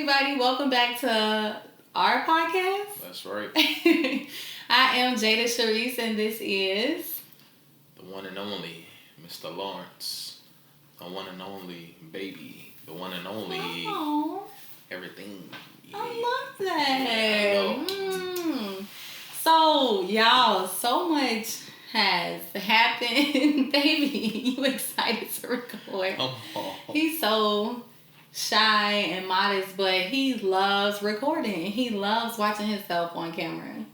everybody. Welcome back to our podcast. That's right. I am Jada Sharice, and this is... The one and only Mr. Lawrence. The one and only baby. The one and only everything. Yeah. I love that. Yeah, So, y'all, so much has happened. Baby, you excited to record. He's so shy and modest, but he loves recording. He loves watching himself on camera.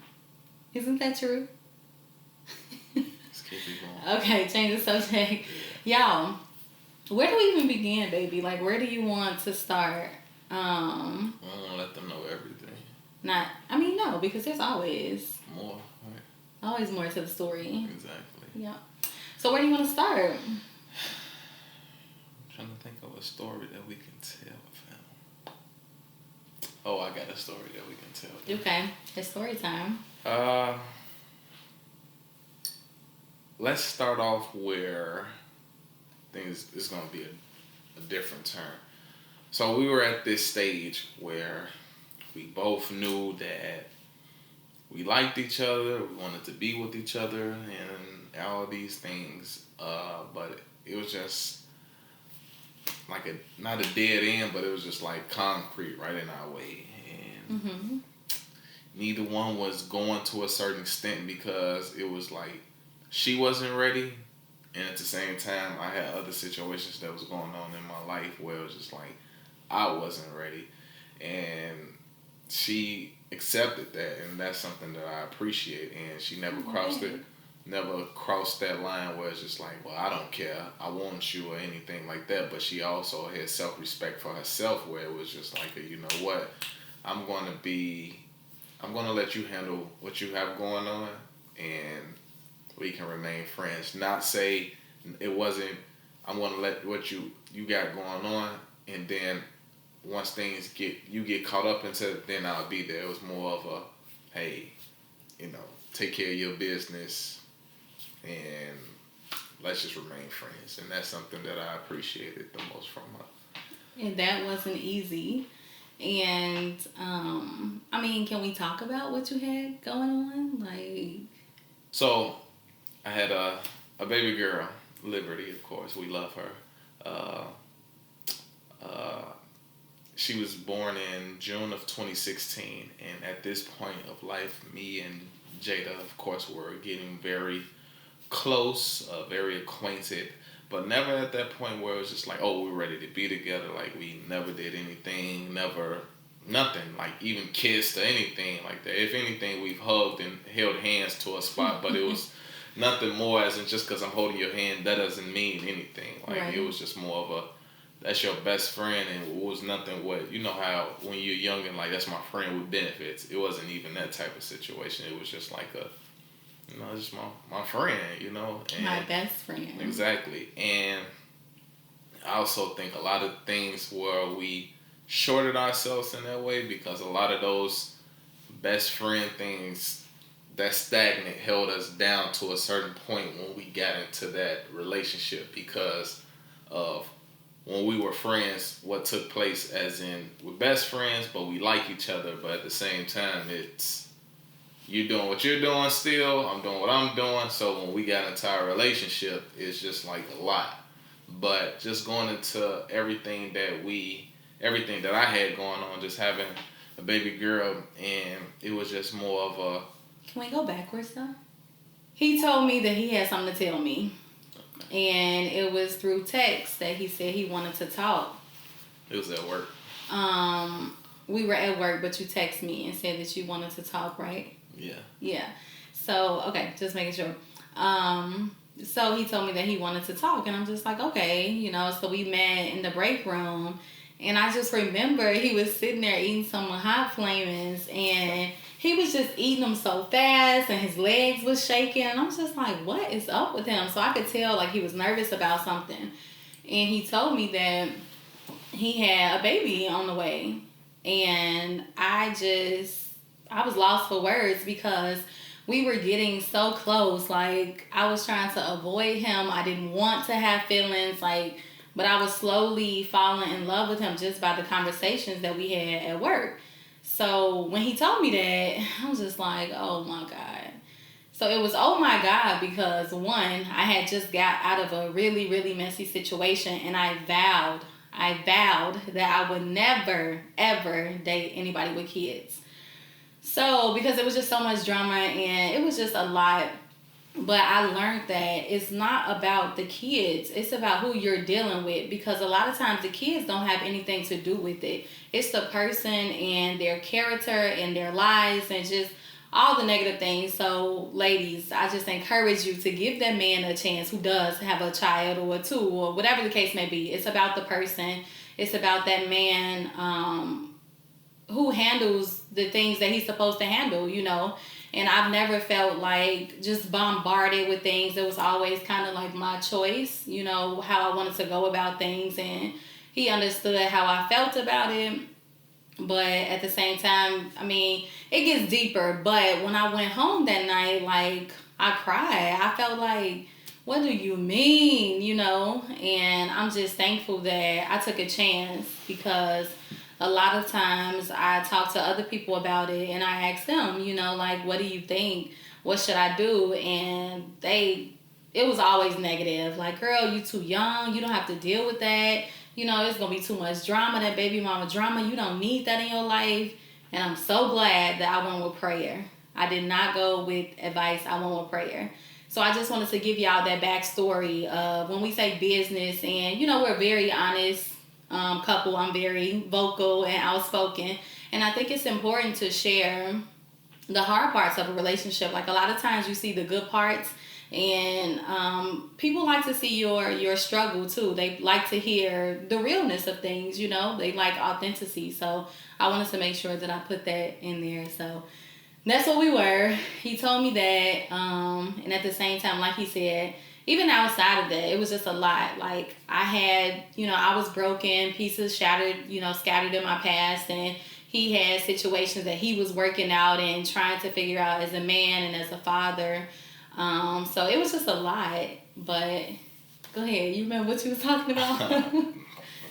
Isn't that true? Let's keep it going. Okay, change the subject. Y'all, where do we even begin, baby? Like, where do you want to start? I don't want to let them know everything. No, because there's always More, right? always more to the story. Exactly. Yeah. So where do you want to start? I'm trying to think of a story that we can tell, fam. Oh, I got a story that we can tell. Okay, it's story time. Let's start off where things is going to be a different turn. So we were at this stage where we both knew that we liked each other, we wanted to be with each other, and all these things. But it was just like not a dead end, but it was just like concrete right in our way. And neither one was going to a certain extent because it was like she wasn't ready. And at the same time, I had other situations that was going on in my life where it was just like I wasn't ready. And she accepted that, and that's something that I appreciate. And she never crossed that line where it's just like, well, I don't care, I want you or anything like that. But she also had self-respect for herself, where it was just like, you know what, I'm going to let you handle what you have going on, and we can remain friends. Not say it wasn't, I'm going to let what you got going on, and then once things you get caught up into it, then I'll be there. It was more of a, hey, take care of your business and let's just remain friends. And that's something that I appreciated the most from her. And that wasn't easy. And, can we talk about what you had going on? So, I had a baby girl, Liberty, of course. We love her. She was born in June of 2016, and at this point of life, me and Jada, of course, were getting very close, very acquainted, but never at that point where it was just like, oh, we're ready to be together. Like, we never did anything, nothing, like even kissed or anything like that. If anything, we've hugged and held hands to a spot, but it was nothing more, as in just because I'm holding your hand, that doesn't mean anything. Like, It was just more of a, that's your best friend, and it was nothing what, you know how when you're young and like, that's my friend with benefits. It wasn't even that type of situation. It was just like just my friend, And My best friend. Exactly. And I also think a lot of things where we shorted ourselves in that way, because a lot of those best friend things, that stagnant held us down to a certain point when we got into that relationship, because of when we were friends, what took place, as in we're best friends, but we like each other, but at the same time, it's you doing what you're doing still, I'm doing what I'm doing. So when we got into our relationship, it's just like a lot. But just going into everything that I had going on, just having a baby girl, and it was just more of a... Can we go backwards, though? He told me that he had something to tell me. Okay. And it was through text that he said he wanted to talk. It was at work. We were at work, but you texted me and said that you wanted to talk, right? Yeah. Yeah. So, okay, just making sure. So he told me that he wanted to talk, and I'm just like, okay, so we met in the break room, and I just remember he was sitting there eating some hot flamings, and he was just eating them so fast, and his legs was shaking, and I'm just like, what is up with him? So I could tell, like, he was nervous about something, and he told me that he had a baby on the way, and I was lost for words, because we were getting so close. Like, I was trying to avoid him. I didn't want to have feelings. Like, But I was slowly falling in love with him just by the conversations that we had at work. So when he told me that, I was just like, oh my God. So it was, oh my God, because one, I had just got out of a really, really messy situation, and I vowed that I would never, ever date anybody with kids. So because it was just so much drama and it was just a lot. But I learned that it's not about the kids. It's about who you're dealing with, because a lot of times the kids don't have anything to do with it. It's the person and their character and their lies and just all the negative things. So, ladies, I just encourage you to give that man a chance who does have a child or two or whatever the case may be. It's about the person. It's about that man who handles the things that he's supposed to handle, you know. And I've never felt like just bombarded with things. It was always kind of like my choice, you know, how I wanted to go about things. And he understood how I felt about it. But at the same time, I mean, it gets deeper. But when I went home that night, like, I cried. I felt like, what do you mean, you know? And I'm just thankful that I took a chance, because a lot of times I talk to other people about it and I ask them, you know, like, what do you think? What should I do? And it was always negative. Like, girl, you too young. You don't have to deal with that. You know, it's going to be too much drama, that baby mama drama. You don't need that in your life. And I'm so glad that I went with prayer. I did not go with advice. I went with prayer. So I just wanted to give y'all that backstory of when we say business, and, you know, we're very honest couple. I'm very vocal and outspoken, and I think it's important to share the hard parts of a relationship. Like, a lot of times you see the good parts, and people like to see your struggle too. They like to hear the realness of things, you know. They like authenticity. So I wanted to make sure that I put that in there. So that's what we were. He told me that, and at the same time, like he said, even outside of that, it was just a lot. Like, I had, you know, I was broken, pieces shattered, you know, scattered in my past, and he had situations that he was working out and trying to figure out as a man and as a father. So it was just a lot. But go ahead, you remember what you was talking about?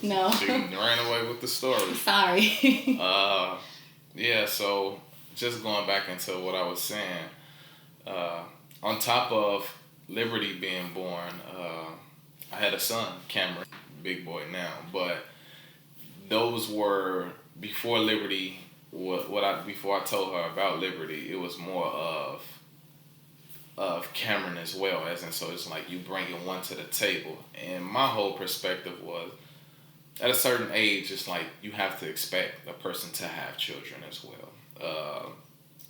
No. She ran away with the story. Sorry. Yeah, so just going back into what I was saying, on top of Liberty being born, I had a son, Cameron, big boy now, but those were before Liberty. Before I told her about Liberty, it was more of Cameron as well, as in, so it's like you bringing one to the table. And my whole perspective was, at a certain age, it's like you have to expect a person to have children as well.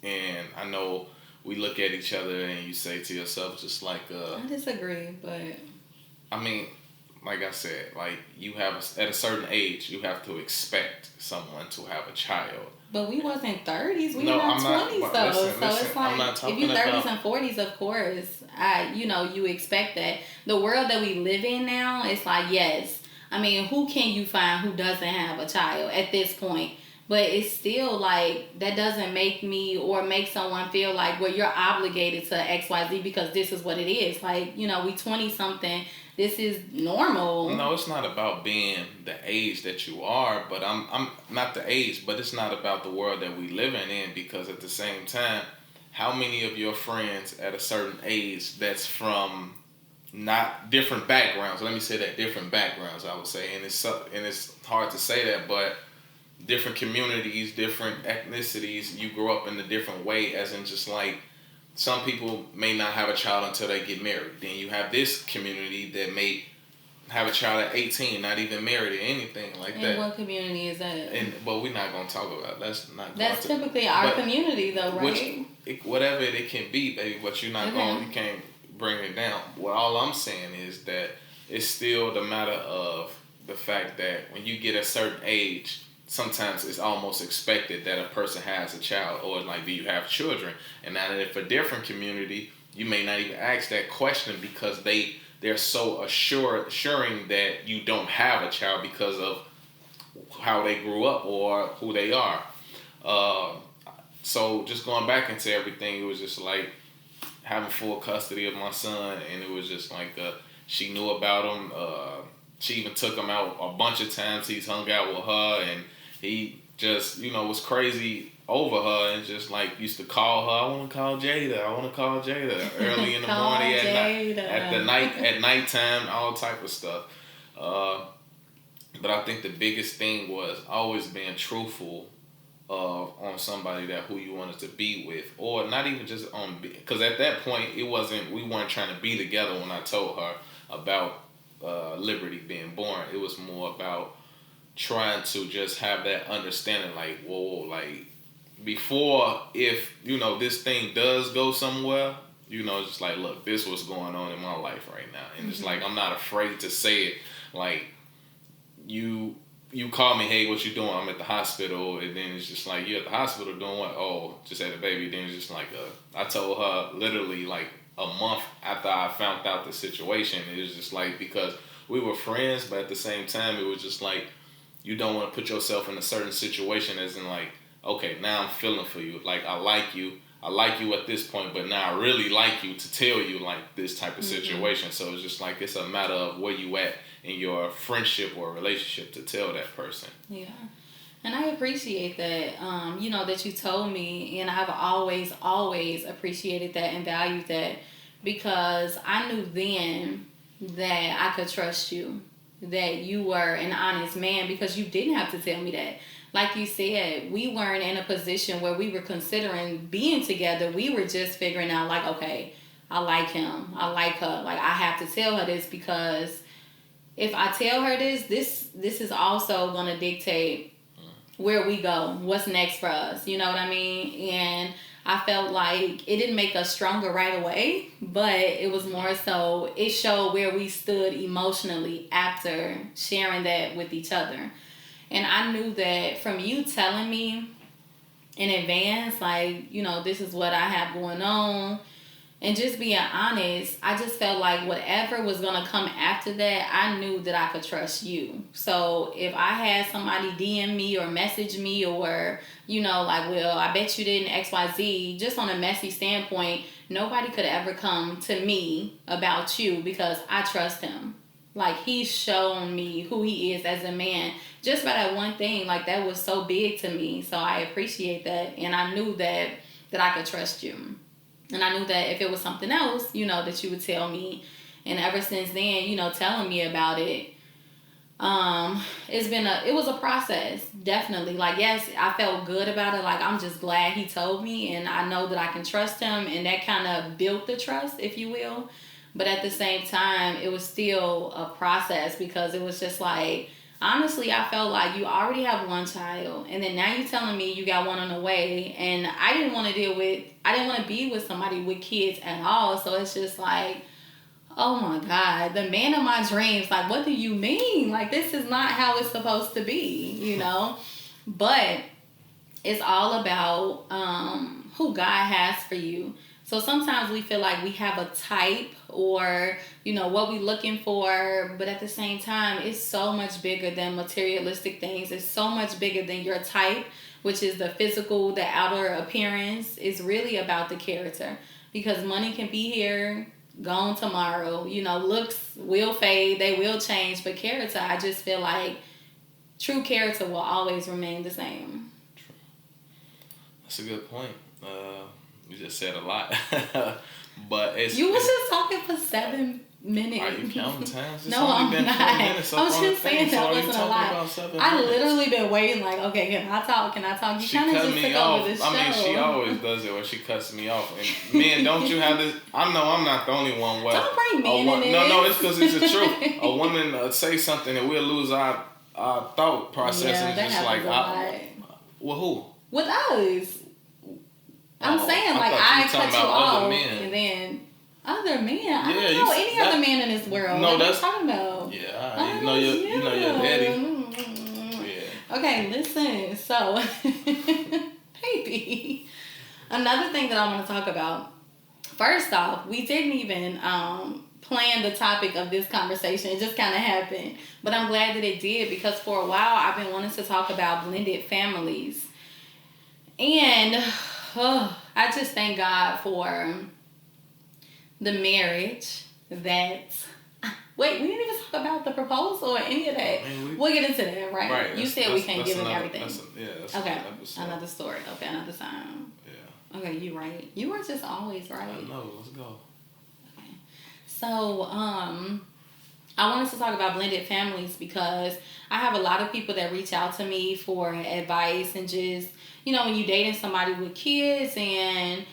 And I know we look at each other and you say to yourself, just like... I disagree, but... I mean, like I said, like, you have, at a certain age, you have to expect someone to have a child. But we wasn't 30s. We were in our 20s, though. Listen, so it's like, if you're 30s and 40s, of course, you expect that. The world that we live in now, it's like, yes. I mean, who can you find who doesn't have a child at this point? But it's still like, that doesn't make me or make someone feel like, well, you're obligated to XYZ because this is what it is. Like, you know, we 20-something. This is normal. No, it's not about being the age that you are, but I'm not the age, but it's not about the world that we living in, because at the same time, how many of your friends at a certain age that's from not different backgrounds, let me say that, different backgrounds, I would say, and it's hard to say that, but different communities, different ethnicities, you grow up in a different way, as in just like, some people may not have a child until they get married. Then you have this community that may have a child at 18, not even married or anything like that. And what community is that? But we're not going to talk about that. That's typically our community, though, right? Whatever it can be, baby, but you can't bring it down. Well, all I'm saying is that it's still the matter of the fact that when you get a certain age, sometimes it's almost expected that a person has a child, or like, do you have children? And now that if a different community, you may not even ask that question because they're so assuring that you don't have a child because of how they grew up or who they are. So just going back into everything, it was just like having full custody of my son, and it was just like she knew about him. she even took him out a bunch of times. He's hung out with her, and he just, was crazy over her, and just like used to call her. I want to call Jada. I want to call Jada early in the morning, at nighttime, all type of stuff. But I think the biggest thing was always being truthful on somebody that who you wanted to be with, or not even just on, because at that point we weren't trying to be together when I told her about Liberty being born. It was more about trying to just have that understanding, like, whoa, like, before, if, this thing does go somewhere, just like, look, this what's going on in my life right now. And it's like, I'm not afraid to say it. Like, you call me, hey, what you doing? I'm at the hospital. And then it's just like, you at the hospital doing what? Oh, just had a baby. Then it's just like, I told her literally like a month after I found out the situation. It was just like, because we were friends, but at the same time, it was just like, you don't want to put yourself in a certain situation as in like, okay, now I'm feeling for you. Like, I like you at this point, but now I really like you to tell you like this type of situation. So it's just like, it's a matter of where you at in your friendship or relationship to tell that person. Yeah. And I appreciate that, that you told me, and I've always appreciated that and valued that, because I knew then that I could trust you, that you were an honest man, because you didn't have to tell me that. Like you said, we weren't in a position where we were considering being together. We were just figuring out like, okay, I like him, I like her. Like, I have to tell her this, because if I tell her this is also going to dictate where we go, what's next for us. You know what I mean? And I felt like it didn't make us stronger right away, but it was more so, it showed where we stood emotionally after sharing that with each other. And I knew that from you telling me in advance, like, this is what I have going on, and just being honest, I just felt like whatever was going to come after that, I knew that I could trust you. So if I had somebody DM me or message me or, like, well, I bet you didn't XYZ, just on a messy standpoint, nobody could ever come to me about you, because I trust him. Like, he's shown me who he is as a man. Just by that one thing, like, that was so big to me. So I appreciate that. And I knew that I could trust you. And I knew that if it was something else, that you would tell me. And ever since then, telling me about it, it was a process, definitely. Like, yes, I felt good about it. Like, I'm just glad he told me, and I know that I can trust him. And that kind of built the trust, if you will. But at the same time, it was still a process, because it was just like, honestly, I felt like you already have one child, and then now you're telling me you got one on the way, and I didn't want to be with somebody with kids at all. So it's just like, oh my God, the man of my dreams. Like, what do you mean? Like, this is not how it's supposed to be, But it's all about who God has for you. So sometimes we feel like we have a type, or, what we looking for. But at the same time, it's so much bigger than materialistic things. It's so much bigger than your type, which is the physical, the outer appearance. It's really about the character. Because money can be here, gone tomorrow. Looks will fade, they will change. But character, I just feel like true character will always remain the same. True. That's a good point. You just said a lot. But you was just talking for 7 minutes. Are you counting times? No, I'm not. I was just saying that wasn't a lot. I literally been waiting like, okay, can I talk? You kind of just took over the show. I mean, she always does it when she cuts me off. And men, don't you have this? I know I'm not the only one. Don't bring men in this. No, it's because it's the truth. A woman say something and we'll lose our thought process. Yeah, and that it's just like, well, who? With us. I'm saying, like, I cut you off, and then other men. I don't know any other man in this world. No, what are you talking about? Yeah, you know your daddy. Yeah. Okay, listen. So, baby, another thing that I want to talk about. First off, we didn't even plan the topic of this conversation. It just kind of happened, but I'm glad that it did, because for a while I've been wanting to talk about blended families, and. I just thank God for the marriage that Wait, we didn't even talk about the proposal or any of that. Man, We'll get into that, right? Right. You said we can't give him everything. That's okay. another episode. Another story. Okay, another time. Yeah. Okay, you right. You are just always right. I know. Let's go. Okay. So, I wanted to talk about blended families because I have a lot of people that reach out to me for advice and just, when you're dating somebody with kids, and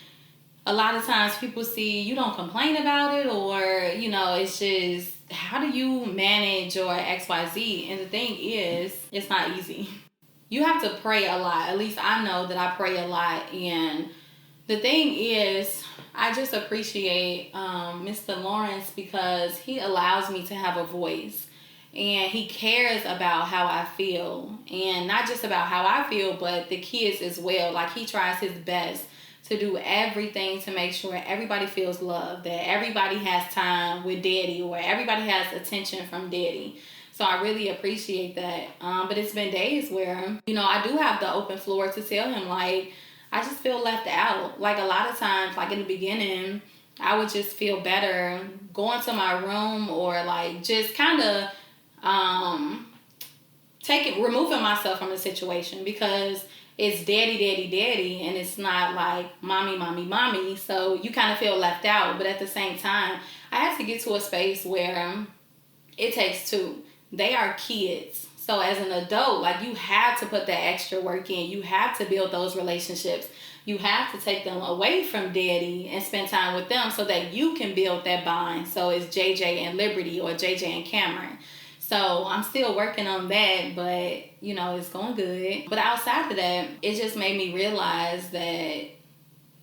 a lot of times people see you don't complain about it, or, it's just, how do you manage your XYZ? And the thing is, it's not easy. You have to pray a lot. At least I know that I pray a lot. And the thing is, I just appreciate Mr. Lawrence because he allows me to have a voice. And he cares about how I feel. And not just about how I feel, but the kids as well. Like, he tries his best to do everything to make sure everybody feels loved, that everybody has time with daddy, or everybody has attention from daddy. So I really appreciate that. But it's been days where, I do have the open floor to tell him, like, I just feel left out. Like, a lot of times, like in the beginning, I would just feel better going to my room, or like just kind of removing myself from the situation, because it's daddy, and it's not like mommy. So you kind of feel left out. But at the same time, I have to get to a space where it takes two. They are kids. So as an adult, like, you have to put that extra work in. You have to build those relationships. You have to take them away from daddy and spend time with them so that you can build that bond. So it's JJ and Liberty, or JJ and Cameron. So I'm still working on that, but, it's going good. But outside of that, it just made me realize that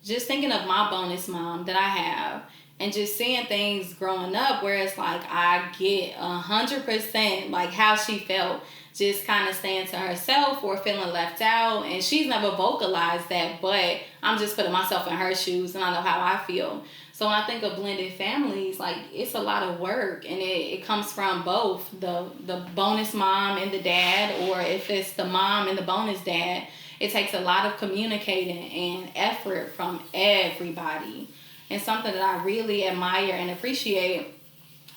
just thinking of my bonus mom that I have, and just seeing things growing up where it's like I get 100% like how she felt, just kind of staying to herself or feeling left out. And she's never vocalized that, but I'm just putting myself in her shoes and I know how I feel. So when I think of blended families, like, it's a lot of work, and it comes from both the bonus mom and the dad, or if it's the mom and the bonus dad, it takes a lot of communicating and effort from everybody. And something that I really admire and appreciate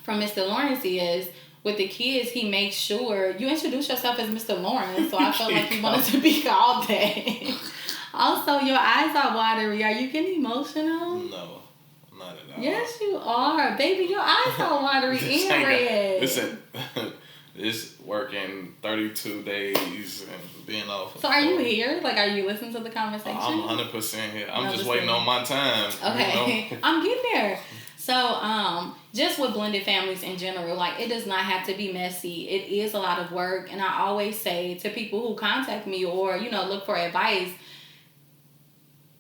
from Mr. Lawrence is, with the kids, he makes sure you introduce yourself as Mr. Lawrence. So I felt like you wanted to be called that. Also, your eyes are watery. Are you getting emotional? No, not at all. Yes, you are. Baby, your eyes are watery and red. Listen, it's working 32 days and being off. So are you here? Like, are you listening to the conversation? I'm 100% here. I'm just waiting on my time. Okay. I'm getting there. So, just with blended families in general, like, it does not have to be messy. It is a lot of work. And I always say to people who contact me or, look for advice,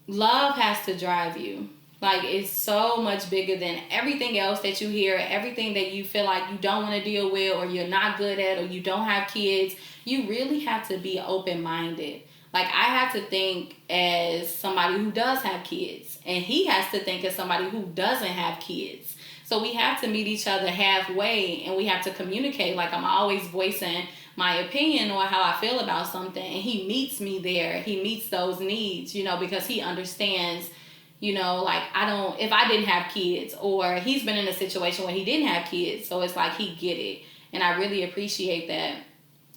love has to drive you. Like, it's so much bigger than everything else that you hear, everything that you feel like you don't want to deal with, or you're not good at, or you don't have kids. You really have to be open-minded. Like, I have to think as somebody who does have kids, and he has to think as somebody who doesn't have kids. So we have to meet each other halfway, and we have to communicate. Like, I'm always voicing my opinion or how I feel about something, and he meets me there. He meets those needs, because he understands, like, if I didn't have kids, or he's been in a situation where he didn't have kids, so it's like he get it. And I really appreciate that.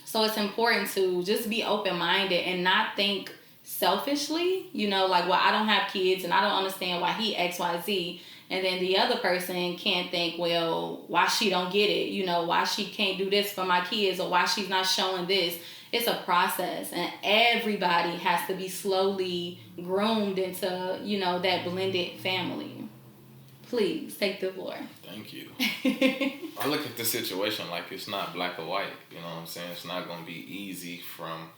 So it's important to just be open-minded and not think selfishly, like, well, I don't have kids and I don't understand why he XYZ. And then the other person can't think, well, why she don't get it, why she can't do this for my kids, or why she's not showing this. It's a process, and everybody has to be slowly groomed into, that blended family. Please take the floor. Thank you. I look at the situation like it's not black or white. You know what I'm saying? It's not going to be easy from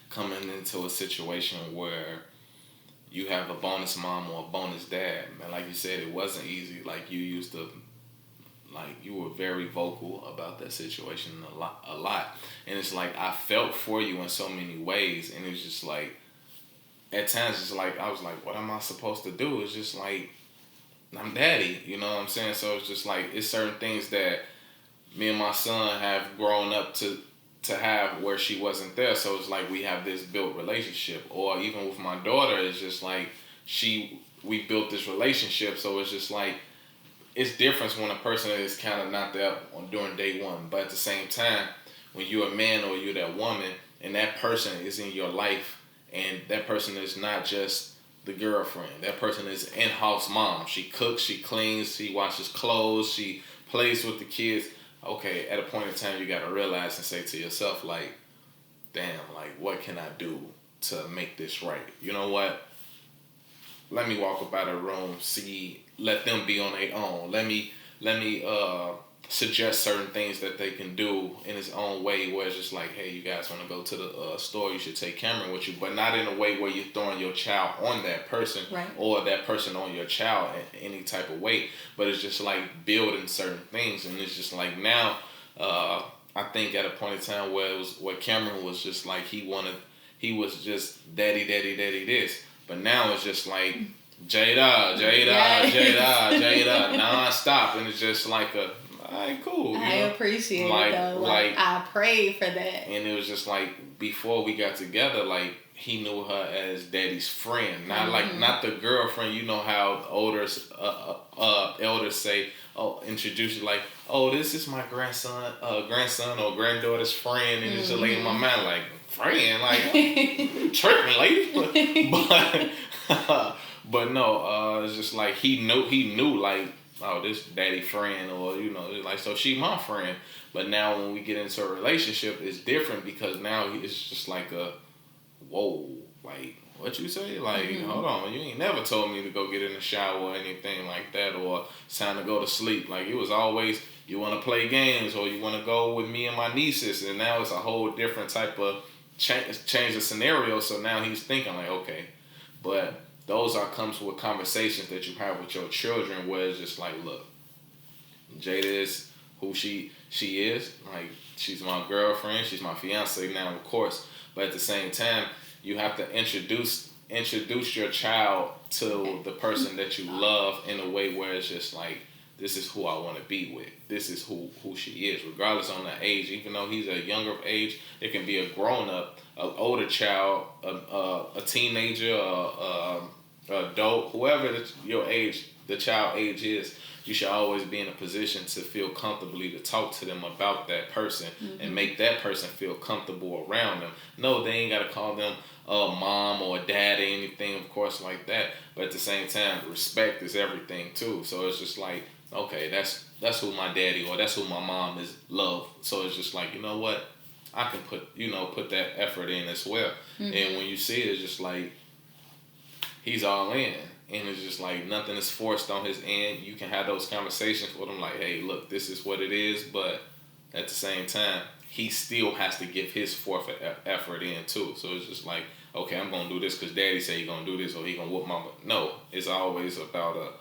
coming into a situation where you have a bonus mom or a bonus dad. And like you said, it wasn't easy. Like, you were very vocal about that situation a lot. And it's like, I felt for you in so many ways. And it's just like, at times, it's like, I was like, what am I supposed to do? It's just like, I'm daddy, you know what I'm saying? So it's just like, it's certain things that me and my son have grown up to have where she wasn't there. So it's like, we have this built relationship. Or even with my daughter, it's just like, we built this relationship. So it's just like, it's different when a person is kind of not there during day one, but at the same time, when you're a man or you're that woman, and that person is in your life, and that person is not just the girlfriend. That person is in-house mom. She cooks, she cleans, she washes clothes, she plays with the kids. Okay, at a point in time, you got to realize and say to yourself, like, damn, like, what can I do to make this right? You know what? Let me walk up out of the room, let them be on their own. Let me suggest certain things that they can do in its own way, where it's just like, hey, you guys want to go to the store, you should take Cameron with you, but not in a way where you're throwing your child on that person, right, or that person on your child in any type of way. But it's just like building certain things, and it's just like now, I think at a point in time where Cameron was just like he was just daddy this, but now it's just like Jada, non-stop, and it's just like a, all right, cool. I appreciate it though. Like I prayed for that. And it was just like, before we got together, like, he knew her as daddy's friend, not like, not the girlfriend. You know how elders say, oh, introduce you like, oh, this is my grandson or granddaughter's friend, and it's just like in my mind, like, friend, like, tripping, lady. But no, it's just like he knew like, oh, this daddy friend, or like, so she my friend. But now when we get into a relationship, it's different, because now it's just like a, whoa, like, what you say? Like, hold on, you ain't never told me to go get in the shower or anything like that, or it's time to go to sleep. Like, it was always, you want to play games, or you want to go with me and my nieces, and now it's a whole different type of change the scenario. So now he's thinking like, okay, but those comes with conversations that you have with your children, where it's just like, look, Jada is who she is. Like, she's my girlfriend, she's my fiance now, of course. But at the same time, you have to introduce your child to the person that you love in a way where it's just like, this is who I want to be with. This is who she is, regardless on the age. Even though he's a younger age, it can be a grown-up, an older child, a teenager, adult, whoever your age, the child age is. You should always be in a position to feel comfortably to talk to them about that person, and make that person feel comfortable around them. No, they ain't got to call them mom or dad or anything, of course, like that. But at the same time, respect is everything too. So it's just like, okay, that's who my daddy or that's who my mom is, love. So it's just like, you know what? I can put that effort in as well. And when you see it, it's just like, he's all in. And it's just like, nothing is forced on his end. You can have those conversations with him like, hey, look, this is what it is. But at the same time, he still has to give his fourth effort in too. So it's just like, okay, I'm going to do this because daddy say he's going to do this, or he going to whoop my butt. No, it's always about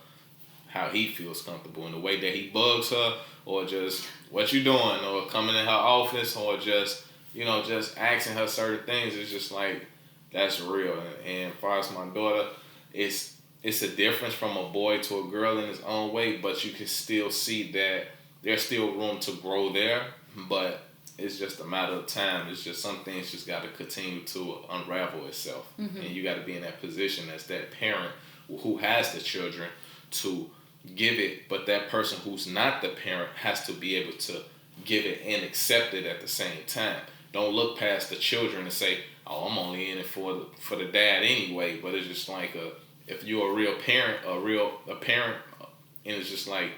how he feels comfortable, in the way that he bugs her, or just what you doing, or coming in her office, or just, just asking her certain things. It's just like, that's real. And as far as my daughter, it's a difference from a boy to a girl in its own way, but you can still see that there's still room to grow there, but it's just a matter of time. It's just some things just got to continue to unravel itself. And you got to be in that position as that parent who has the children to give it, but that person who's not the parent has to be able to give it and accept it at the same time. Don't look past the children and say, oh, I'm only in it for the dad anyway. But it's just like, if you're a real parent, a parent, and it's just like,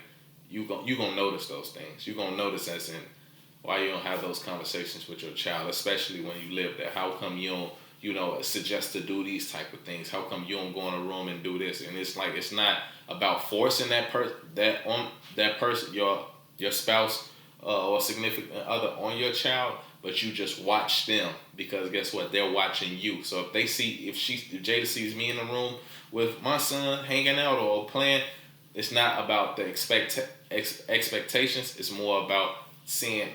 you gonna notice those things. You gonna notice as in why you don't have those conversations with your child, especially when you live there. How come you don't, suggest to do these type of things? How come you don't go in a room and do this? And it's like, it's not about forcing that person, your spouse or significant other on your child, but you just watch them, because guess what? They're watching you. So if Jada sees me in the room with my son hanging out or playing, it's not about the expectations. It's more about seeing,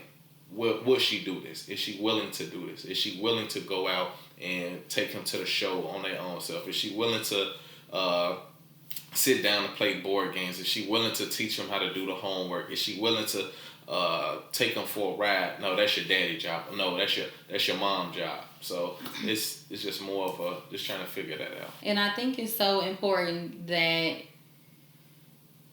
will she do this? Is she willing to do this? Is she willing to go out and take him to the show on their own self? Is she willing to sit down and play board games? Is she willing to teach him how to do the homework? Is she willing to take him for a ride? No, that's your daddy job. No, that's your mom job. So it's just more of just trying to figure that out. And I think it's so important that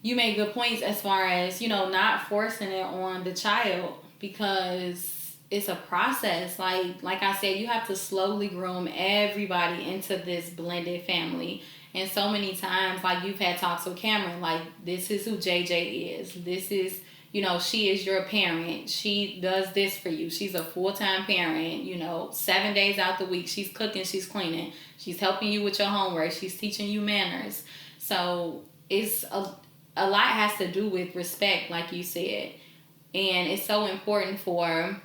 you make good points as far as, not forcing it on the child, because it's a process. Like I said, you have to slowly groom everybody into this blended family. And so many times, like, you've had talks with Cameron, like, this is who JJ is. This is, she is your parent. She does this for you. She's a full-time parent, 7 days out the week. She's cooking, she's cleaning, she's helping you with your homework, she's teaching you manners. So it's a lot has to do with respect, like you said. And it's so important for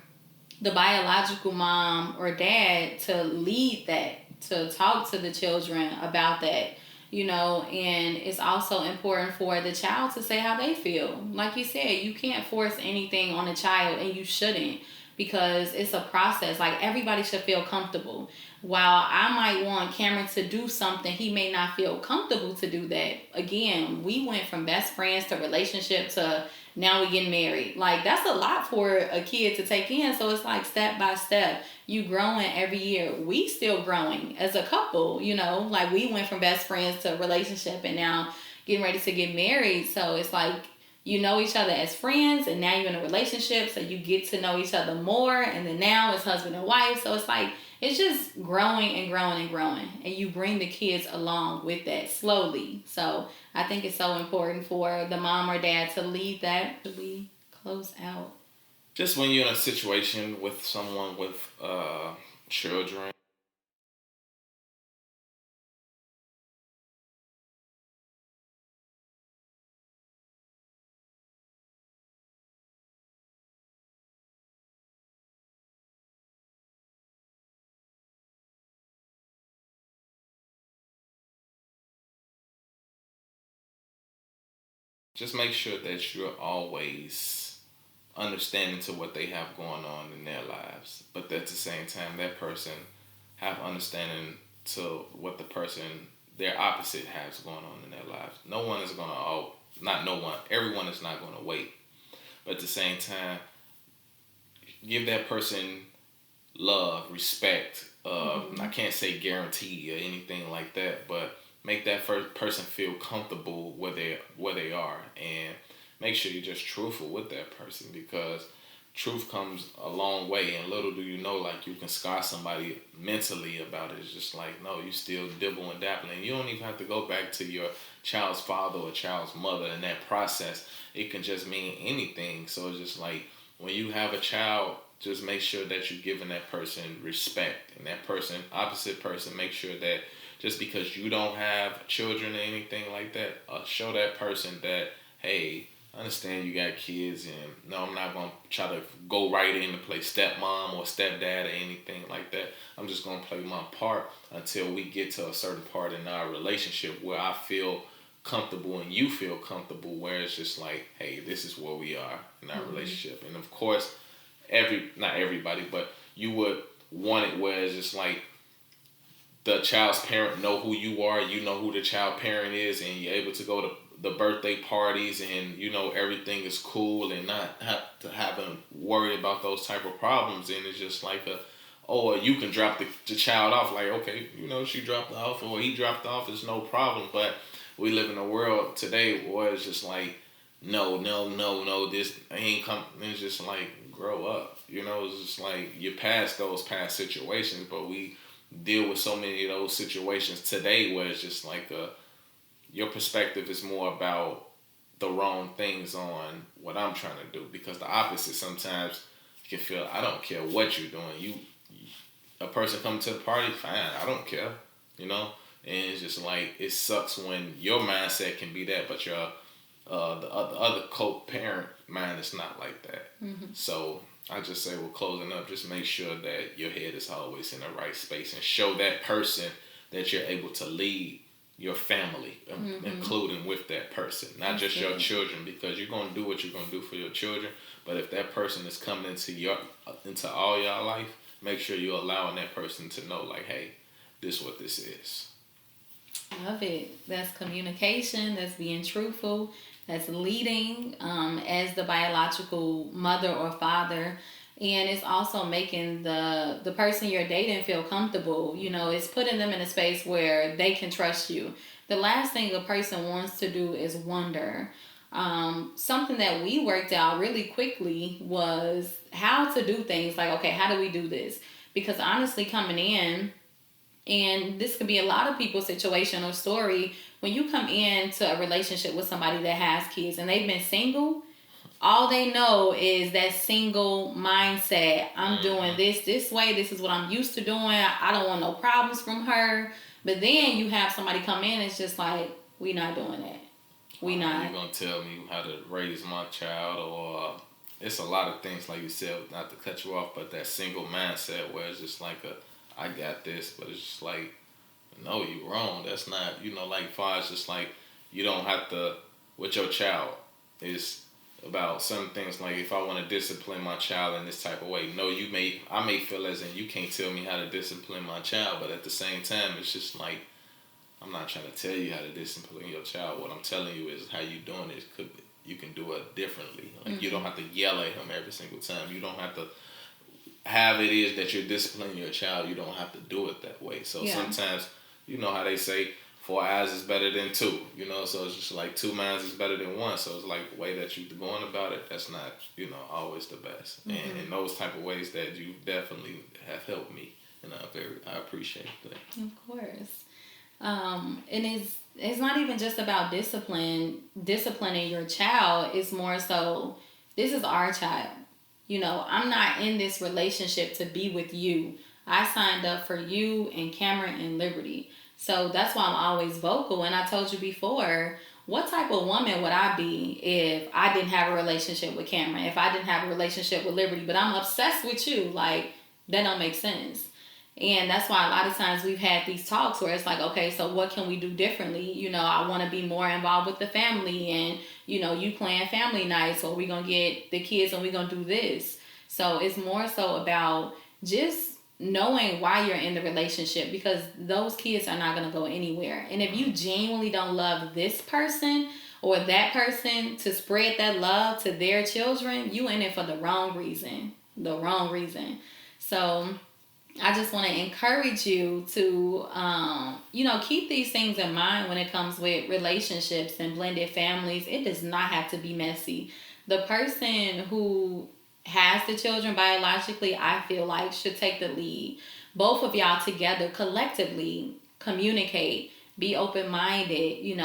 the biological mom or dad to lead that, to talk to the children about that, and it's also important for the child to say how they feel. Like you said, you can't force anything on a child, and you shouldn't, because it's a process. Like, everybody should feel comfortable. While I might want Cameron to do something, he may not feel comfortable to do that. Again, we went from best friends to relationship to now we getting married. Like, that's a lot for a kid to take in. So it's like step by step. You growing every year. We still growing as a couple, like, we went from best friends to relationship and now getting ready to get married. So it's like, you know each other as friends, and now you're in a relationship, so you get to know each other more, and then now it's husband and wife. So it's like, it's just growing and growing and growing, and you bring the kids along with that slowly. So I think it's so important for the mom or dad to lead that. Should we close out? Just when you're in a situation with someone with children, just make sure that you're always understanding to what they have going on in their lives. But at the same time, that person have understanding to what the person, their opposite, has going on in their lives. No one is going to, not no one, everyone is not going to wait. But at the same time, give that person love, respect. I can't say guarantee or anything like that, but make that first person feel comfortable where they are, and make sure you're just truthful with that person, because truth comes a long way. And little do you know, like, you can scar somebody mentally about it. It's just like, no, you still dibble and dabble, and you don't even have to go back to your child's father or child's mother in that process. It can just mean anything. So it's just like, when you have a child, just make sure that you're giving that person respect, and that person, opposite person, make sure that just because you don't have children or anything like that, show that person that, hey, I understand you got kids, and no, I'm not going to try to go right in to play stepmom or stepdad or anything like that. I'm just going to play my part until we get to a certain part in our relationship where I feel comfortable and you feel comfortable, where it's just like, hey, this is where we are in our relationship. And of course, not everybody, but you would want it where it's just like, the child's parent know who you are, you know who the child parent is, and you're able to go to the birthday parties, and everything is cool, and not have to having worry about those type of problems. And it's just like or you can drop the child off, like, okay, she dropped off or he dropped off, it's no problem. But we live in a world today where it's just like, no, this ain't come. It's just like, grow up. It's just like, you're past those past situations, but we deal with so many of those situations today where it's just like, your perspective is more about the wrong things on what I'm trying to do, because the opposite sometimes you can feel, I don't care what you're doing. A person coming to the party, fine, I don't care, and it's just like, it sucks when your mindset can be that, but your the other co-parent mind is not like that. So I just say, we're closing up, just make sure that your head is always in the right space, and show that person that you're able to lead your family, including with that person, not just your children, because you're going to do what you're going to do for your children. But if that person is coming into all your life, make sure you're allowing that person to know, like, hey, this is what this is. Love it. That's communication. That's being truthful. That's leading as the biological mother or father. And it's also making the person you're dating feel comfortable. You know, it's putting them in a space where they can trust you. The last thing a person wants to do is wonder. Something that we worked out really quickly was how to do things. Like, okay, how do we do this? Because honestly, coming in, and this could be a lot of people's situation or story, when you come into a relationship with somebody that has kids and they've been single, all they know is that single mindset. I'm doing this way. This is what I'm used to doing. I don't want no problems from her. But then you have somebody come in, it's just like, we not doing that. We not. You're going to tell me how to raise my child, or it's a lot of things, like you said, not to cut you off, but that single mindset where it's just like I got this, but it's just like, no, you're wrong. That's not, like far as just like, you don't have to, with your child, it's about some things like if I want to discipline my child in this type of way. No, I may feel as in you can't tell me how to discipline my child, but at the same time, it's just like, I'm not trying to tell you how to discipline your child. What I'm telling you is how you doing it. You can do it differently. Like you don't have to yell at him every single time. You don't have to have it is that you're disciplining your child. You don't have to do it that way. So sometimes, you know how they say, 4 eyes is better than 2, so it's just like 2 minds is better than 1. So it's like the way that you're going about it, that's not, always the best. And in those type of ways that you definitely have helped me, and I appreciate that. Of course. And it's not even just about disciplining your child. It's more so, this is our child. I'm not in this relationship to be with you. I signed up for you and Cameron and Liberty. So that's why I'm always vocal. And I told you before, what type of woman would I be if I didn't have a relationship with Cameron, if I didn't have a relationship with Liberty, but I'm obsessed with you? Like, that don't make sense. And that's why a lot of times we've had these talks where it's like, okay, so what can we do differently? I want to be more involved with the family, and, you plan family nights, or we going to get the kids and we going to do this. So it's more so about just knowing why you're in the relationship, because those kids are not going to go anywhere. And if you genuinely don't love this person or that person to spread that love to their children, you in it for the wrong reason. So I just want to encourage you to, keep these things in mind when it comes with relationships and blended families. It does not have to be messy. The person who has the children biologically, I feel like, should take the lead. Both of y'all together collectively communicate, be open-minded,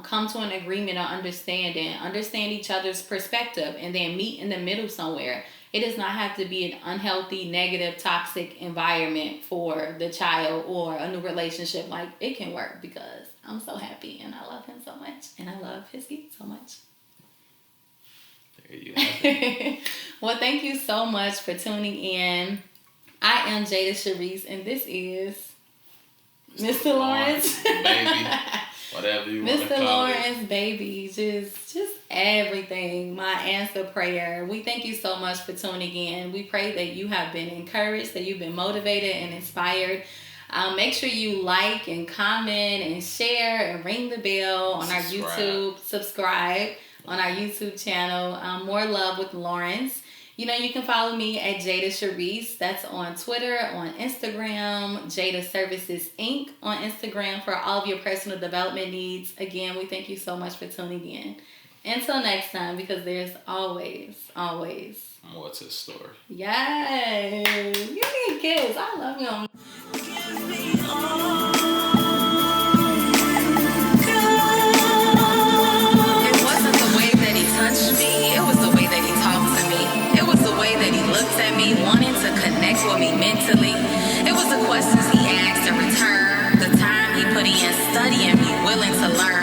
come to an agreement or understand each other's perspective, and then meet in the middle somewhere. It does not have to be an unhealthy, negative, toxic environment for the child or a new relationship. Like, it can work because I'm so happy and I love him so much and I love his kids so much. There you have it. Well, thank you so much for tuning in. I am Jada Sharice, and this is Mr. Lawrence. Baby. Whatever you want to call it. Mr. Lawrence, baby. Just everything. My answer prayer. We thank you so much for tuning in. We pray that you have been encouraged, that you've been motivated and inspired. Make sure you like and comment and share and ring the bell on our YouTube. Subscribe on our YouTube channel. More Love with Lawrence. You can follow me at Jada Sharice. That's on Twitter, on Instagram, Jada Services Inc. on Instagram for all of your personal development needs. Again, we thank you so much for tuning in. Until next time, because there's always more to the story. Yes. Give me a kiss. I love you. It wasn't the way that he touched me. It was the way that he talked to me. It was the way that he looked at me, wanting to connect with me mentally. It was the questions he asked in return, the time he put in studying me, willing to learn.